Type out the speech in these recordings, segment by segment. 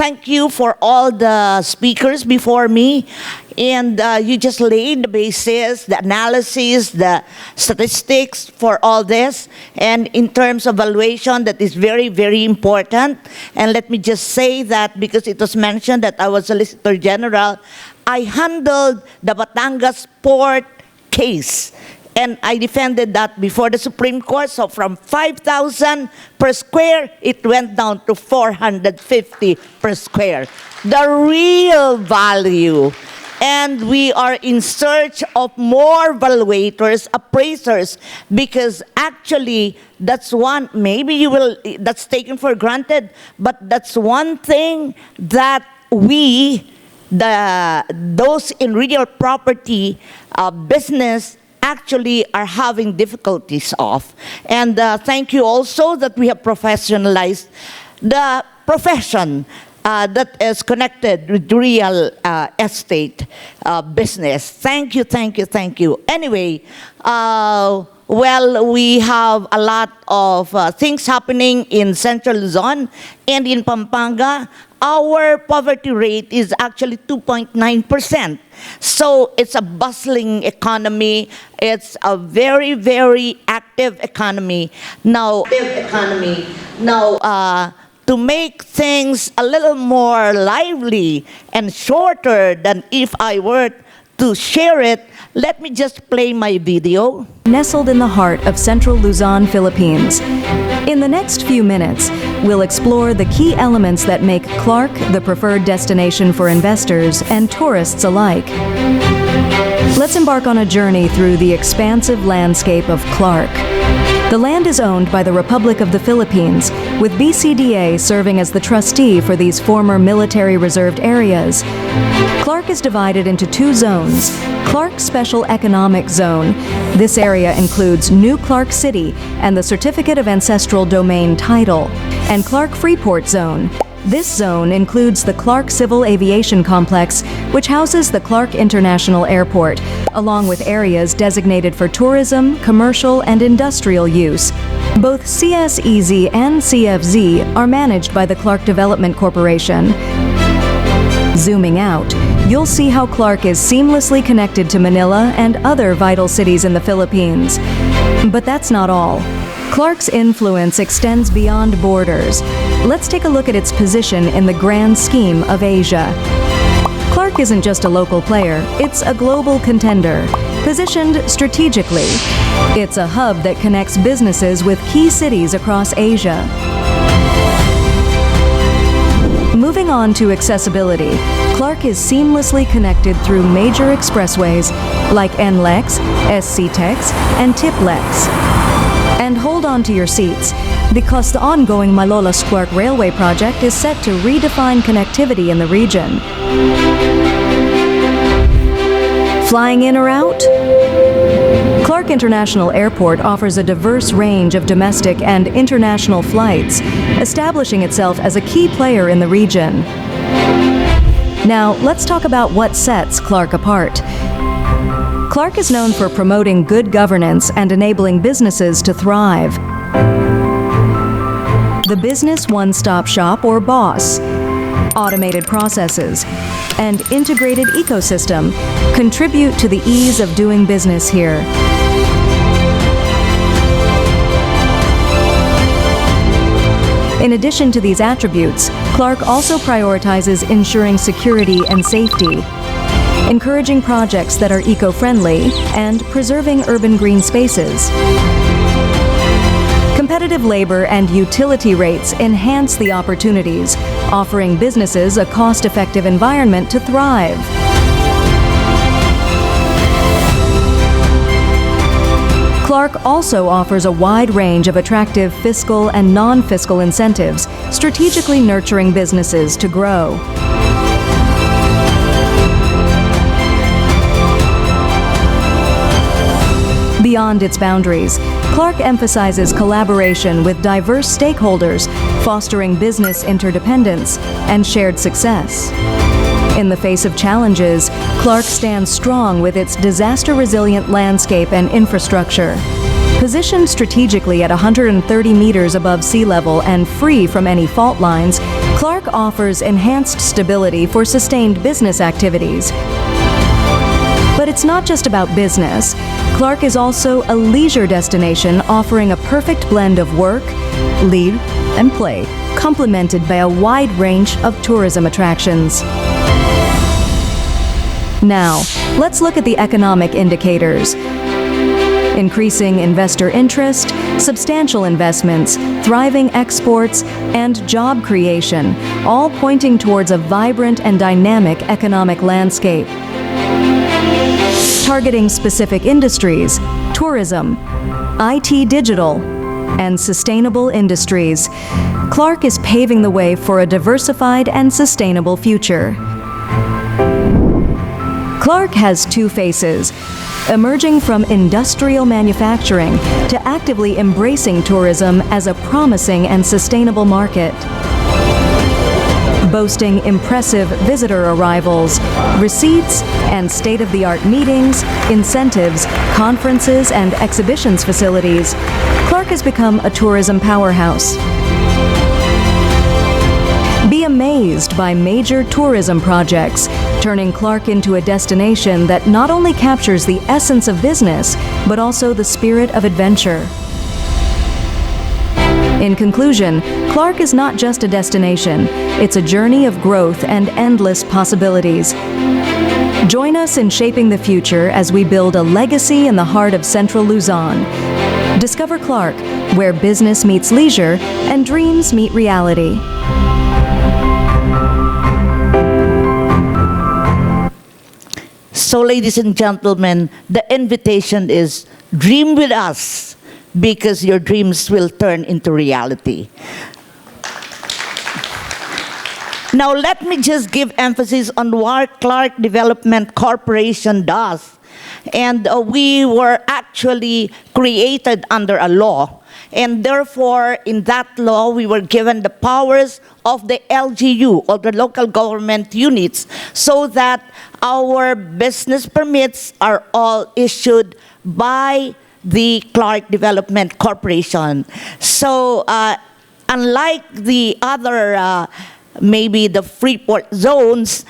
thank you for all the speakers before me. And you just laid the basis, the analysis, the statistics for all this. And in terms of valuation, that is very, very important. And let me just say that because it was mentioned that I was Solicitor General, I handled the Batangas Port case. And I defended that before the Supreme Court. So from 5,000 per square, it went down to 450 per square. The real value. And we are in search of more valuators, appraisers, because actually that's one, maybe you will, that's taken for granted, but that's one thing that we, those in real property business, actually are having difficulties of. And thank you also that we have professionalized the profession that is connected with real estate business. Thank you, thank you, thank you. Anyway, well, we have a lot of things happening in Central Luzon and in Pampanga. Our poverty rate is actually 2.9%. So it's a bustling economy. It's a very, very active economy. Now, to make things a little more lively and shorter than if I were to share it, let me just play my video. Nestled in the heart of Central Luzon, Philippines. In the next few minutes, we'll explore the key elements that make Clark the preferred destination for investors and tourists alike. Let's embark on a journey through the expansive landscape of Clark. The land is owned by the Republic of the Philippines, with BCDA serving as the trustee for these former military reserved areas. Clark is divided into two zones. Clark Special Economic Zone. This area includes New Clark City and the Certificate of Ancestral Domain title, and Clark Freeport Zone. This zone includes the Clark Civil Aviation Complex, which houses the Clark International Airport, along with areas designated for tourism, commercial, and industrial use. Both CSEZ and CFZ are managed by the Clark Development Corporation. Zooming out, you'll see how Clark is seamlessly connected to Manila and other vital cities in the Philippines. But that's not all. Clark's influence extends beyond borders. Let's take a look at its position in the grand scheme of Asia. Clark isn't just a local player, it's a global contender, positioned strategically. It's a hub that connects businesses with key cities across Asia. Moving on to accessibility, Clark is seamlessly connected through major expressways like NLEX, SCTEX, and TIPLEX. And hold on to your seats, because the ongoing Malolos-Clark Railway project is set to redefine connectivity in the region. Flying in or out? Clark International Airport offers a diverse range of domestic and international flights, establishing itself as a key player in the region. Now, let's talk about what sets Clark apart. Clark is known for promoting good governance and enabling businesses to thrive. The Business One-Stop Shop, or BOSS, automated processes, and integrated ecosystem contribute to the ease of doing business here. In addition to these attributes, Clark also prioritizes ensuring security and safety, encouraging projects that are eco-friendly, and preserving urban green spaces. Competitive labor and utility rates enhance the opportunities, offering businesses a cost-effective environment to thrive. Clark also offers a wide range of attractive fiscal and non-fiscal incentives, strategically nurturing businesses to grow. Beyond its boundaries, Clark emphasizes collaboration with diverse stakeholders, fostering business interdependence and shared success. In the face of challenges, Clark stands strong with its disaster-resilient landscape and infrastructure. Positioned strategically at 130 meters above sea level and free from any fault lines, Clark offers enhanced stability for sustained business activities. But it's not just about business. Clark is also a leisure destination offering a perfect blend of work, lead, and play, complemented by a wide range of tourism attractions. Now, let's look at the economic indicators. Increasing investor interest, substantial investments, thriving exports, and job creation, all pointing towards a vibrant and dynamic economic landscape. Targeting specific industries, tourism, IT digital, and sustainable industries, Clark is paving the way for a diversified and sustainable future. Clark has two faces, emerging from industrial manufacturing to actively embracing tourism as a promising and sustainable market. Boasting impressive visitor arrivals, receipts, and state-of-the-art meetings, incentives, conferences, and exhibitions facilities, Clark has become a tourism powerhouse. Be amazed by major tourism projects, turning Clark into a destination that not only captures the essence of business, but also the spirit of adventure. In conclusion, Clark is not just a destination, it's a journey of growth and endless possibilities. Join us in shaping the future as we build a legacy in the heart of Central Luzon. Discover Clark, where business meets leisure and dreams meet reality. So, ladies and gentlemen, the invitation is dream with us, because your dreams will turn into reality. Now, let me just give emphasis on what Clark Development Corporation does. And we were actually created under a law. And therefore, in that law, we were given the powers of the LGU, or the local government units, so that our business permits are all issued by the Clark Development Corporation. So, unlike the other, maybe the Freeport zones,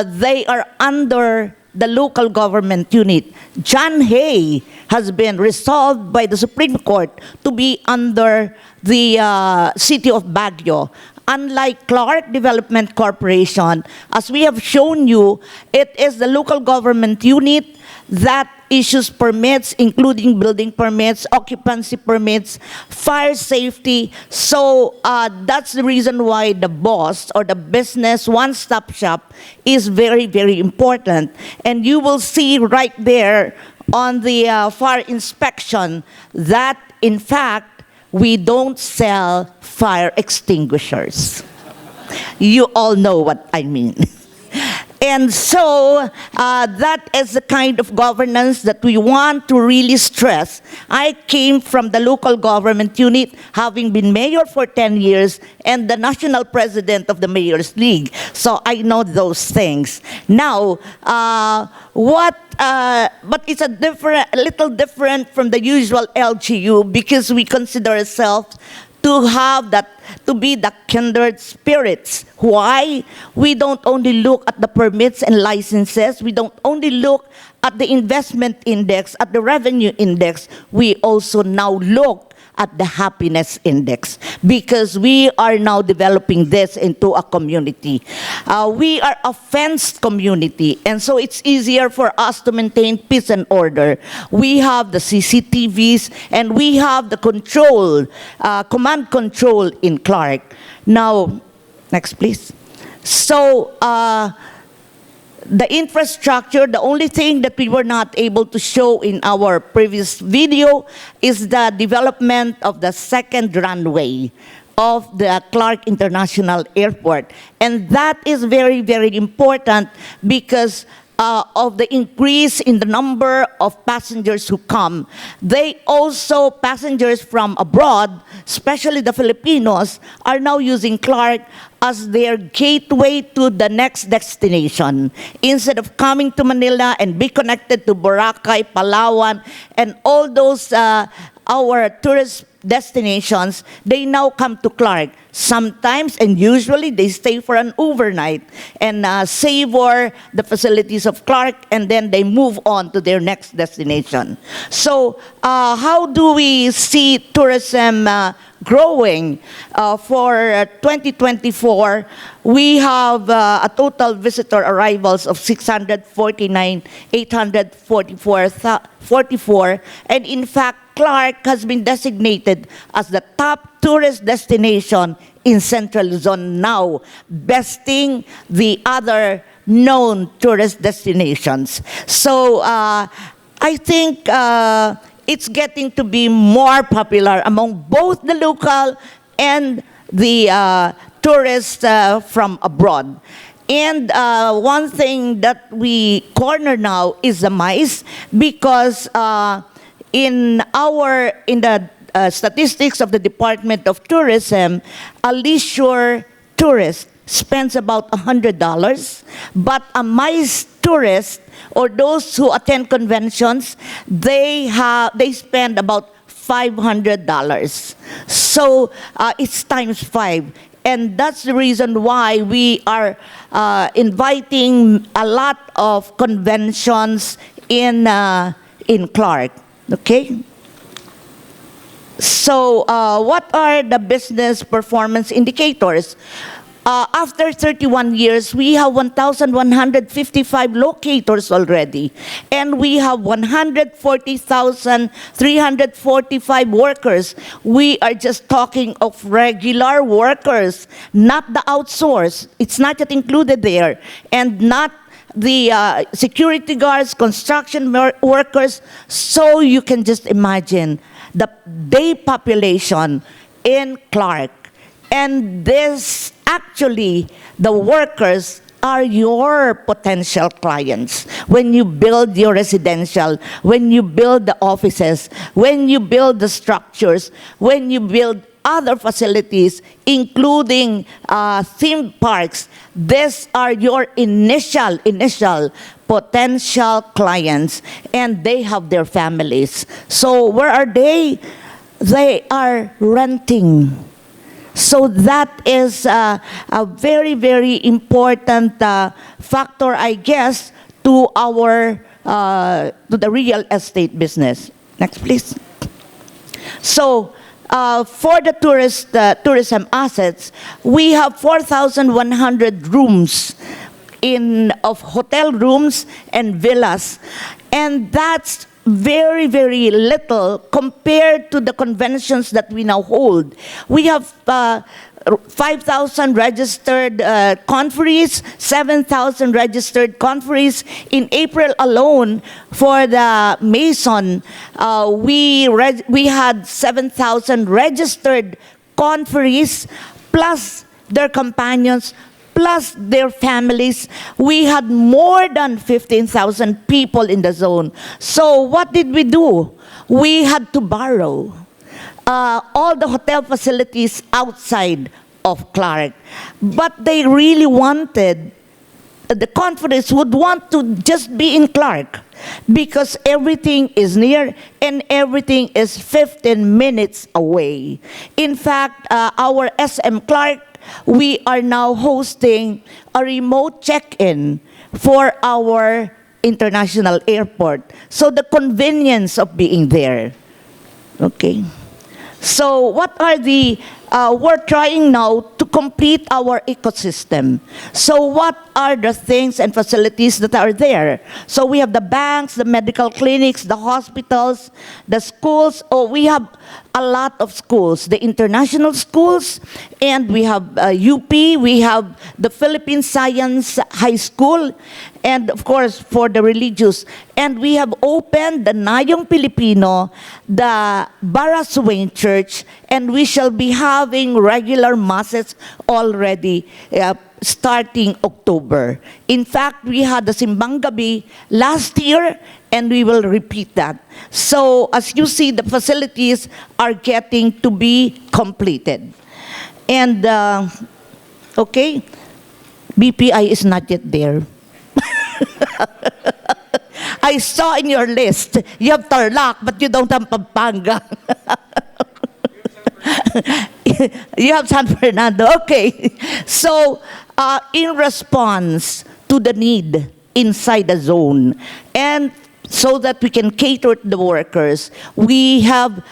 they are under the local government unit. John Hay has been resolved by the Supreme Court to be under the city of Baguio. Unlike Clark Development Corporation, as we have shown you, it is the local government unit that issues permits, including building permits, occupancy permits, fire safety. So that's the reason why the BOSS, or the business one-stop shop, is very, very important. And you will see right there on the fire inspection that, in fact, we don't sell fire extinguishers. You all know what I mean. And so that is the kind of governance that we want to really stress. I came from the local government unit, having been mayor for 10 years and the national president of the Mayor's League. So I know those things. Now, but it's a little different from the usual LGU, because we consider ourselves to be the kindred spirits. Why? We don't only look at the permits and licenses. We don't only look at the investment index, at the revenue index. We also now look at the happiness index, because we are now developing this into a community. We are a fenced community, and so it's easier for us to maintain peace and order. We have the CCTVs, and we have the control, command control in Clark. Now, next please. So, the infrastructure, the only thing that we were not able to show in our previous video is the development of the second runway of the Clark International Airport. And that is very, very important, because of the increase in the number of passengers who come. Passengers from abroad, especially the Filipinos, are now using Clark as their gateway to the next destination. Instead of coming to Manila and be connected to Boracay, Palawan, and all those our tourist destinations, they now come to Clark. Sometimes and usually they stay for an overnight and savor the facilities of Clark, and then they move on to their next destination. So how do we see tourism growing? For 2024, we have a total visitor arrivals of 649,844, and in fact, Clark has been designated as the top tourist destination in Central Luzon now, besting the other known tourist destinations. So I think it's getting to be more popular among both the local and the tourists from abroad. And one thing that we corner now is the mice, because in the statistics of the Department of Tourism, a leisure tourist spends about $100, but a MICE tourist, or those who attend conventions, they spend about $500. So it's times 5. And that's the reason why we are inviting a lot of conventions in Clark. Okay? So what are the business performance indicators? After 31 years, we have 1,155 locators already. And we have 140,345 workers. We are just talking of regular workers, not the outsourced. It's not yet included there. And not the security guards, construction workers. So you can just imagine the day population in Clark. And this, actually, the workers are your potential clients. When you build your residential, when you build the offices, when you build the structures, when you build other facilities, including theme parks, these are your initial potential clients, and they have their families. So where are they? They are renting. So that is a very, very important factor, I guess, to our to the real estate business. Next, please. So for the tourism assets, we have 4,100 rooms of hotel rooms and villas, and that's very, very little compared to the conventions that we now hold. We have 5,000 registered conferees, 7,000 registered conferees. In April alone, for the Mason, we had 7,000 registered conferees, plus their companions, plus their families. We had more than 15,000 people in the zone. So what did we do? We had to borrow all the hotel facilities outside of Clark. But they really wanted, the conference would want to just be in Clark, because everything is near and everything is 15 minutes away. In fact, our SM Clark, we are now hosting a remote check-in for our international airport. So the convenience of being there. Okay. So what are we're trying now to complete our ecosystem. So what are the things and facilities that are there? So we have the banks, the medical clinics, the hospitals, the schools. Oh, we have a lot of schools, the international schools, and we have UP, we have the Philippine Science High School, and of course for the religious. And we have opened the Nayong Pilipino, the Baraswain Church, and we shall be having regular masses already starting October. In fact, we had the Simbang Gabi last year, and we will repeat that. So as you see, the facilities are getting to be completed. And, okay, BPI is not yet there. I saw in your list, you have Tarlac, but you don't have Pampanga. You have San Fernando. Okay. So, in response to the need inside the zone, and so that we can cater to the workers, we have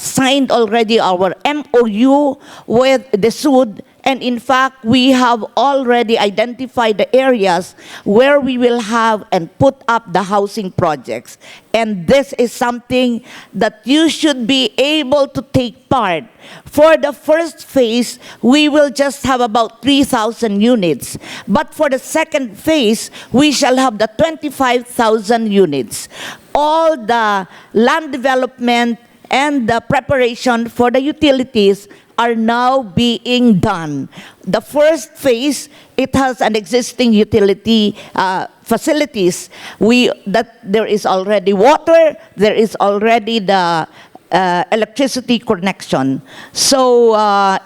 signed already our MOU with the SUD, and in fact, we have already identified the areas where we will have and put up the housing projects. And this is something that you should be able to take part. For the first phase, we will just have about 3,000 units. But for the second phase, we shall have the 25,000 units. All the land development and the preparation for the utilities are now being done. The first phase, it has an existing utility facilities. That there is already water, there is already the electricity connection. So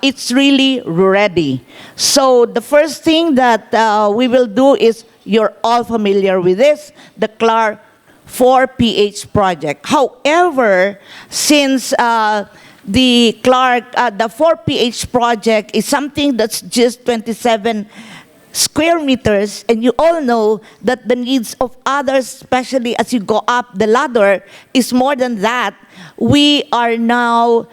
it's really ready. So the first thing that we will do is, you're all familiar with this, the Clark 4PH project. However, since the Clark, the 4PH project is something that's just 27 square meters, and you all know that the needs of others, especially as you go up the ladder, is more than that. We are now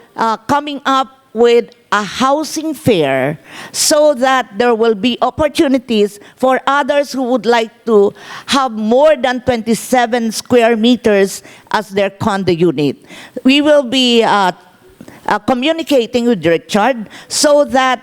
coming up with a housing fair so that there will be opportunities for others who would like to have more than 27 square meters as their condo unit. We will be communicating with Richard so that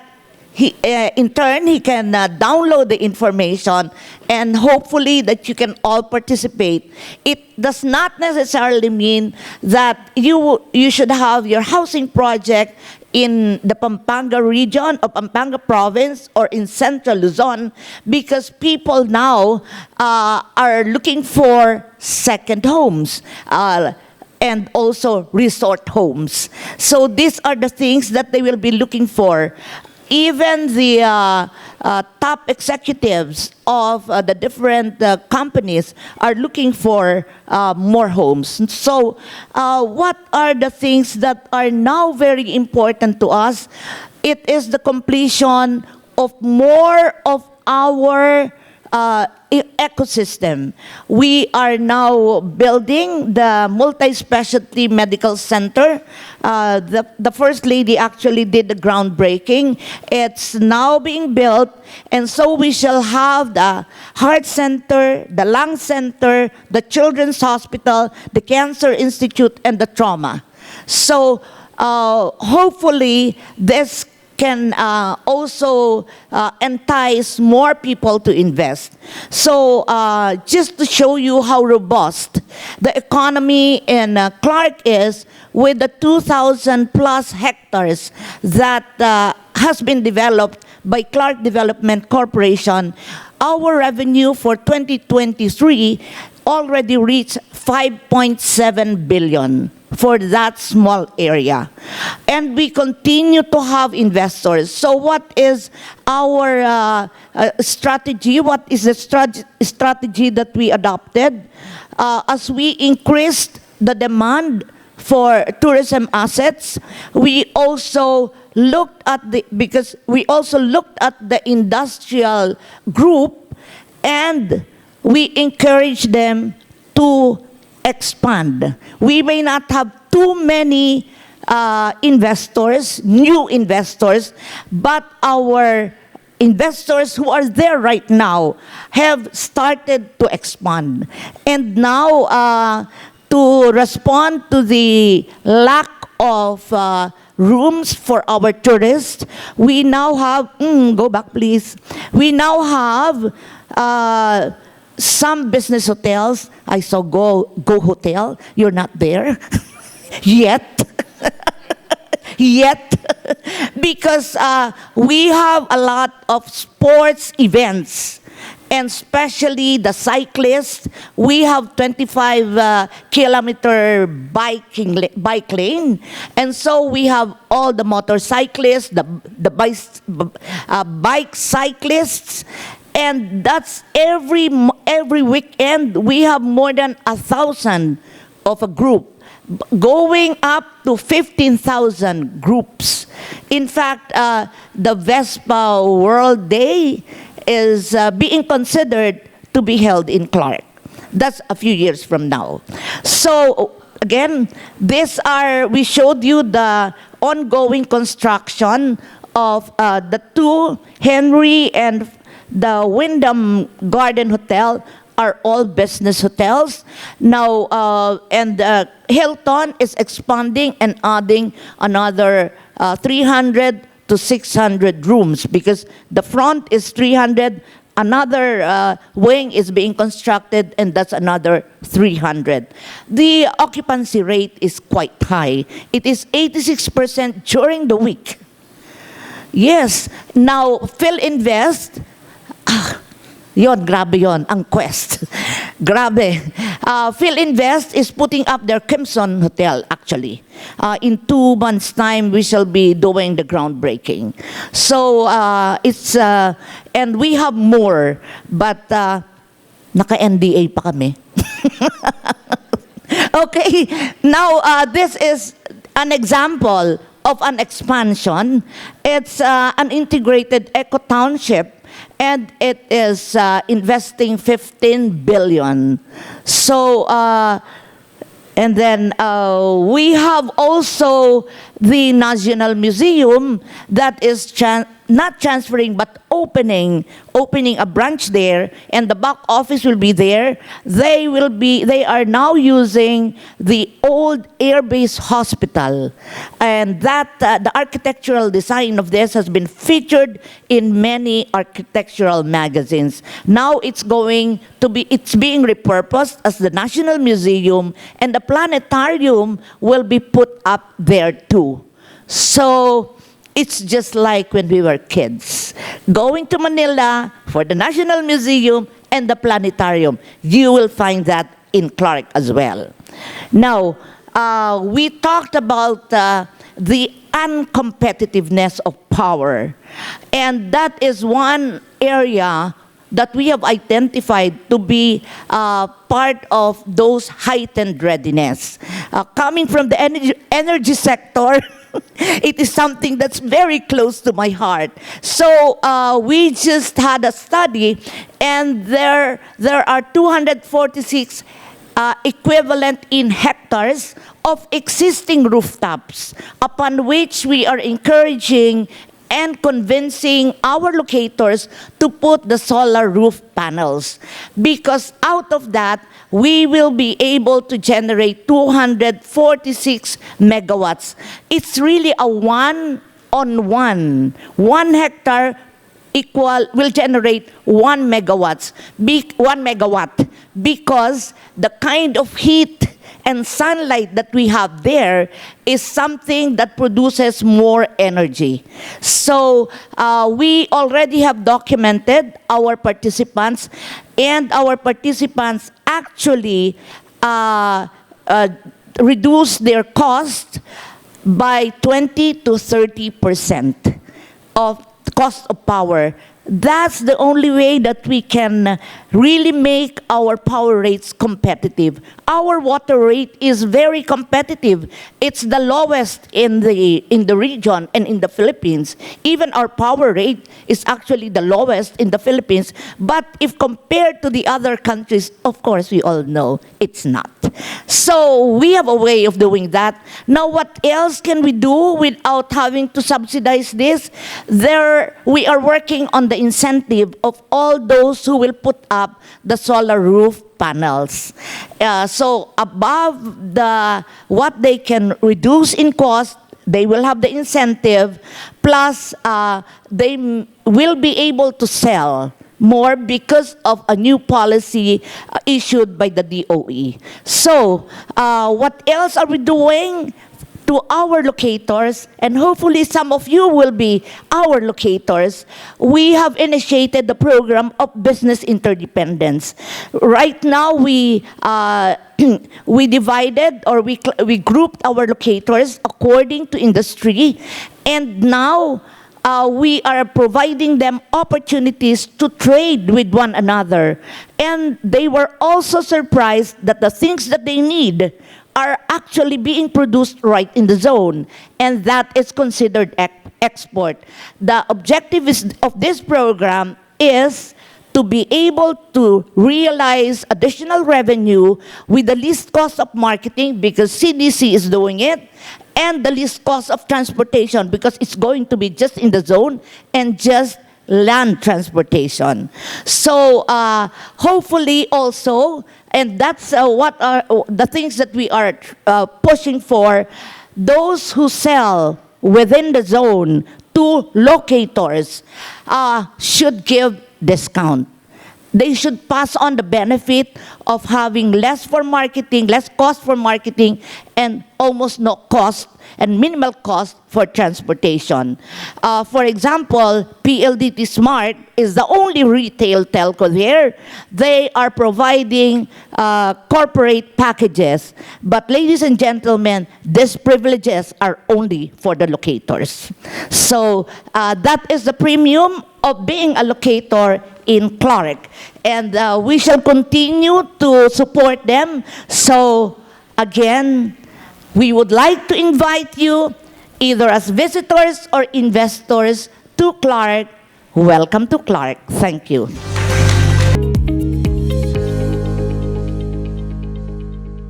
he, in turn, he can download the information, and hopefully that you can all participate. It does not necessarily mean that you should have your housing project in the Pampanga region or Pampanga province or in Central Luzon, because people now are looking for second homes. And also resort homes. So these are the things that they will be looking for. Even the top executives of the different companies are looking for more homes. So what are the things that are now very important to us? It is the completion of more of our ecosystem. We are now building the multi-specialty medical center. The First Lady actually did the groundbreaking. It's now being built, and so we shall have the heart center, the lung center, the children's hospital, the cancer institute, and the trauma. So hopefully this can also entice more people to invest. So just to show you how robust the economy in Clark is, with the 2,000 plus hectares that has been developed by Clark Development Corporation, our revenue for 2023 already reached 5.7 billion for that small area. And we continue to have investors. So what is our strategy? What is the strategy that we adopted? As we increased the demand for tourism assets, we also looked at the industrial group, and we encouraged them to expand. We may not have too many investors, new investors, but our investors who are there right now have started to expand. And now, to respond to the lack of rooms for our tourists, we now have, go back please, we now have some business hotels. I saw Go Hotel. You're not there yet. Because we have a lot of sports events, and especially the cyclists. We have 25-kilometer bike lane, and so we have all the motorcyclists, the bike cyclists. And that's every weekend, we have more than 1,000 of a group going up to 15,000 groups. In fact, the Vespa World Day is being considered to be held in Clark. That's a few years from now. So again, we showed you the ongoing construction of the two Henry and the Wyndham Garden Hotel are all business hotels. Now, and Hilton is expanding and adding another 300 to 600 rooms because the front is 300, another wing is being constructed, and that's another 300. The occupancy rate is quite high. It is 86% during the week. Yes. Now, PhilInvest, yon, grabe yon, ang Quest. Grabe. PhilInvest is putting up their Crimson Hotel, actually. In 2 months' time, we shall be doing the groundbreaking. So, and we have more, but naka-NDA pa kami. Okay, now this is an example of an expansion. It's an integrated eco-township, and it is investing 15 billion. So, and then we have also the National Museum that is not transferring but opening a branch there, and the back office will be there. They are now using the old Air Base Hospital, and that the architectural design of this has been featured in many architectural magazines. Now it's being repurposed as the National Museum, and the planetarium will be put up there too. So it's just like when we were kids, going to Manila for the National Museum and the planetarium. You will find that in Clark as well. Now, we talked about the uncompetitiveness of power, and that is one area that we have identified to be part of those heightened readiness. Coming from the energy sector, it is something that's very close to my heart. So we just had a study, and there are 246 equivalent in hectares of existing rooftops, upon which we are encouraging and convincing our locators to put the solar roof panels. Because out of that, we will be able to generate 246 megawatts. It's really a one-on-one. 1 hectare will generate 1 megawatt, because the kind of heat and sunlight that we have there is something that produces more energy. So we already have documented our participants, and our participants actually reduce their cost by 20 to 30% of cost of power. That's the only way that we can really make our power rates competitive. Our water rate is very competitive. It's the lowest in the region and in the Philippines. Even our power rate is actually the lowest in the Philippines. But if compared to the other countries, of course, we all know it's not. So we have a way of doing that. Now, what else can we do without having to subsidize this? We are working on the incentive of all those who will put up the solar roof panels. So above what they can reduce in cost, they will have the incentive, plus they will be able to sell more because of a new policy issued by the DOE. So what else are we doing to our locators? And hopefully some of you will be our locators. We have initiated the program of business interdependence. Right now, we divided, or we grouped our locators according to industry, and now we are providing them opportunities to trade with one another. And they were also surprised that the things that they need are actually being produced right in the zone, and that is considered export. The objective of this program is to be able to realize additional revenue with the least cost of marketing, because CDC is doing it, and the least cost of transportation, because it's going to be just in the zone and just land transportation. So hopefully also, and that's what are the things that we are pushing for, those who sell within the zone to locators should give discount. They should pass on the benefit of having less for marketing, less cost for marketing, and almost no cost and minimal cost for transportation. For example, PLDT Smart is the only retail telco there. They are providing corporate packages. But ladies and gentlemen, these privileges are only for the locators. So that is the premium of being a locator in Clark. And we shall continue to support them. So again, we would like to invite you, either as visitors or investors, to Clark. Welcome to Clark. Thank you.